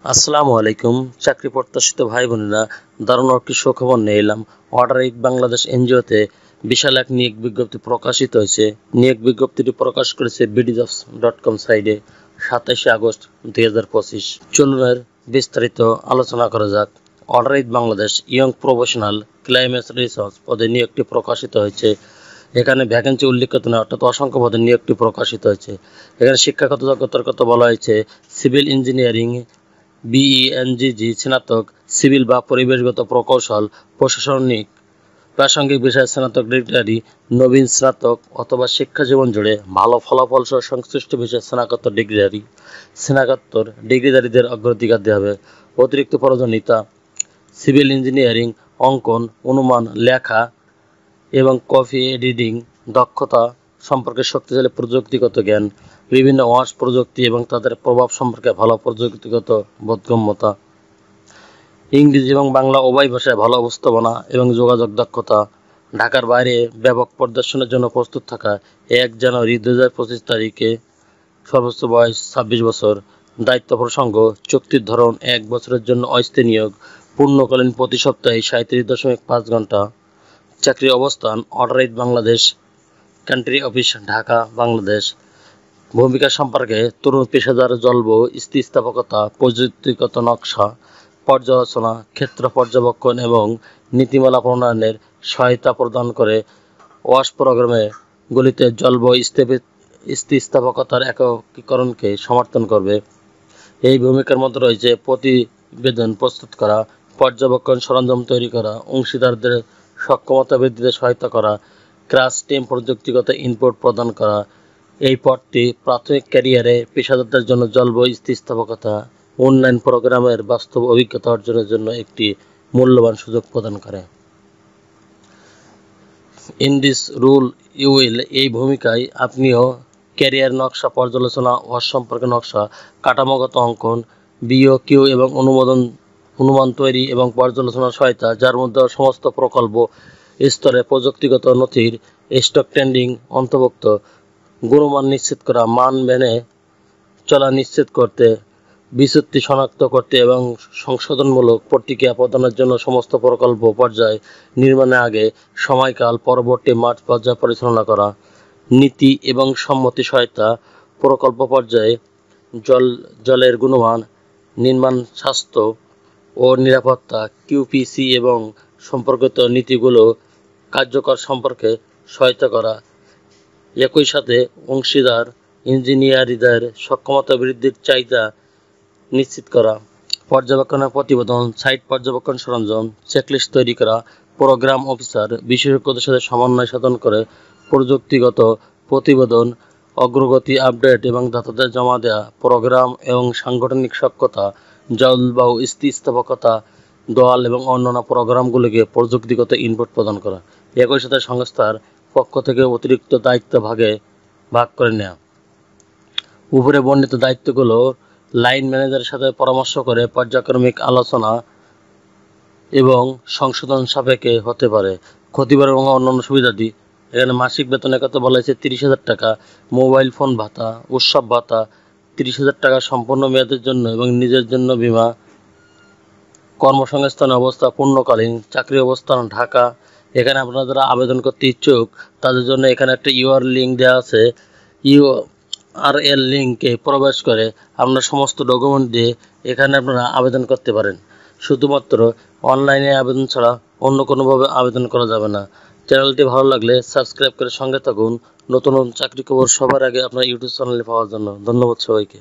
আসসালামু আলাইকুম। চাকরি প্রত্যাশিত ভাই বোনেরা, দারুণ একটি সুখবর নিয়ে এলাম। অর্ডার এইড বাংলাদেশ এনজিওতে বিশাল এক নিয়োগ বিজ্ঞপ্তি প্রকাশিত হয়েছে। নিয়োগ বিজ্ঞপ্তিটি প্রকাশ করেছে bdjobs.com সাইটে 27 আগস্ট 2025। চলুন এর বিস্তারিত আলোচনা করা যাক। Order aid Bangladesh young professional climate research পদে নিয়োগটি প্রকাশিত হয়েছে। এখানে ভ্যাকেন্সি উল্লেখিত নয়, অর্থাৎ অসংখ্য পদে নিয়োগটি প্রকাশিত হয়েছে। এখানে শিক্ষাগত যোগ্যতার কথা বলা হয়েছে সিভিল ইঞ্জিনিয়ারিং বিইএনজিজি স্নাতক, সিভিল বা পরিবেশগত প্রকৌশল, প্রশাসনিক প্রাসঙ্গিক বিষয়ে স্নাতক ডিগ্রি, নবীন স্নাতক অথবা শিক্ষা জীবন জুড়ে ভালো ফলাফল সহ সংশ্লিষ্ট বিষয়ে স্নাতকোত্তর ডিগ্রিধারীদের অগ্রাধিকার দেওয়া হবে। অতিরিক্ত প্রয়োজনীয়তা: সিভিল ইঞ্জিনিয়ারিং, অঙ্কন, অনুমান, লেখা এবং কপি এডিটিং দক্ষতা সম্পর্কে শক্তিশালী প্রযুক্তিগত জ্ঞান, বিভিন্ন ওয়াশ প্রযুক্তি এবং তাদের প্রভাব সম্পর্কে ভালো প্রযুক্তিগত বোধগম্যতা, ইংরেজি এবং বাংলা উভয় ভাষায় ভালো উপস্থাপনা এবং যোগাযোগ দক্ষতা, ঢাকার বাইরে ব্যাপক প্রদর্শনের জন্য প্রস্তুত থাকা। 1 জানুয়ারি 2025 তারিখে সর্বোচ্চ বয়স 26 বছর। দায়িত্ব প্রসঙ্গ: চুক্তির ধরন 1 বছরের জন্য অস্থায়ী নিয়োগ, পূর্ণকালীন, প্রতি সপ্তাহে 37.5 ঘন্টা। চাকরি অবস্থান: order aid Bangladesh, country office, Dhaka, Bangladesh. ভূমিকা সম্পর্কে: তরুণ পেশাদার, জলব স্থিতিস্থাপকতা, প্রযুক্তিগত নকশা, পর্যালোচনা, ক্ষেত্র পর্যবেক্ষণ এবং নীতিমালা প্রণয়নের সহায়তা প্রদান করে ওয়াশ প্রোগ্রামগুলিতে জলব স্থিতিস্থাপকতার একীকরণকে সমর্থন করবে। এই ভূমিকার মধ্যে রয়েছে প্রতিবেদন প্রস্তুত করা, পর্যবেক্ষণ সরঞ্জাম তৈরি করা, অংশীদারদের সক্ষমতা বৃদ্ধিতে সহায়তা করা, ক্রাশ টিম প্রযুক্তিগত ইনপুট প্রদান করা। এই পদটি প্রাথমিক ক্যারিয়ারে পেশাদারদের জন্য জলব স্থিতিস্থাপকতা অনলাইন প্রোগ্রামের বাস্তব অভিজ্ঞতা অর্জনের জন্য একটি মূল্যবান সুযোগ প্রদান করে। In this role you will, এই ভূমিকায় আপনিও ক্যারিয়ার নকশা, পর্যালোচনা, ওয়াশ সম্পর্কে নকশা, কাঠামোগত অঙ্কন, বিওকিউ এবং অনুমান তৈরি এবং পর্যালোচনার সহায়তা, যার মধ্যে সমস্ত প্রকল্প স্তরে প্রযুক্তিগত নথির স্টক ট্রেন্ডিং অন্তর্ভুক্ত, গুণমান নিশ্চিত করা, মান মেনে চলা নিশ্চিত করতে, বিচ্যুতি শনাক্ত করতে এবং সংশোধনমূলক প্রতিক্রিয়া প্রদানের জন্য সমস্ত প্রকল্প পর্যায় নির্মাণের আগে, সময়কাল, পরবর্তী মাঠ পর্যায় পরিচালনা করা, নীতি এবং সম্মতি সহায়তা, প্রকল্প পর্যায়ে জলের গুণমান, নির্মাণ স্বাস্থ্য ও নিরাপত্তা, কিউপিসি এবং সম্পর্কিত নীতিগুলো কার্যকর সম্পর্কে সহায়তা করা। একই সাথে অংশীদার ইঞ্জিনিয়ারদের সক্ষমতা বৃদ্ধির চাহিদা নিশ্চিত করা, পর্যবেক্ষণের প্রতিবেদন, সাইট পর্যবেক্ষণ সরঞ্জাম, চেকলিস্ট তৈরি করা, প্রোগ্রাম অফিসার বিশেষজ্ঞদের সাথে সমন্বয় সাধন করে প্রযুক্তিগত প্রতিবেদন, অগ্রগতি আপডেট এবং দাতাদের জমা দেওয়া, প্রোগ্রাম এবং সাংগঠনিক সক্ষমতা, জলবায়ু স্থিতিস্থাপকতা, দল এবং অন্যান্য প্রোগ্রামগুলিকে প্রযুক্তিগত ইনপুট প্রদান করা। একই সাথে সংস্থার পক্ষ থেকে অতিরিক্ত দায়িত্ব ভাগ করে নেওয়া। উপরে বর্ণিত দায়িত্বগুলো লাইন ম্যানেজারের সাথে পরামর্শ করে পর্যায়ক্রমিক আলোচনা এবং সংশোধন সাপেক্ষে হতে পারে। ক্ষতিপূরণ এবং অন্যান্য সুবিধাদি: এখানে মাসিক বেতনের কথা বলা হয়েছে 30,000 টাকা, মোবাইল ফোন ভাতা, উৎসব ভাতা 30,000 টাকা সম্পূর্ণ মেয়াদের জন্য এবং নিজের জন্য বীমা, কর্মসংস্থান অবস্থা পূর্ণকালীন, চাকরি অবস্থান ঢাকা। এখানে আপনারা যারা আবেদন করতে ইচ্ছুক তাদের জন্য এখানে একটা ইউআরএল লিঙ্ক দেওয়া আছে। ইউআরএল লিঙ্কে প্রবেশ করে আপনারা সমস্ত ডকুমেন্ট দিয়ে এখানে আপনারা আবেদন করতে পারেন। শুধুমাত্র অনলাইনে আবেদন ছাড়া অন্য কোনোভাবে আবেদন করা যাবে না। চ্যানেলটি ভালো লাগলে সাবস্ক্রাইব করে সঙ্গে থাকুন নতুন চাকরি খবর সবার আগে আপনার ইউটিউব চ্যানেলে পাওয়ার জন্য। ধন্যবাদ সবাইকে।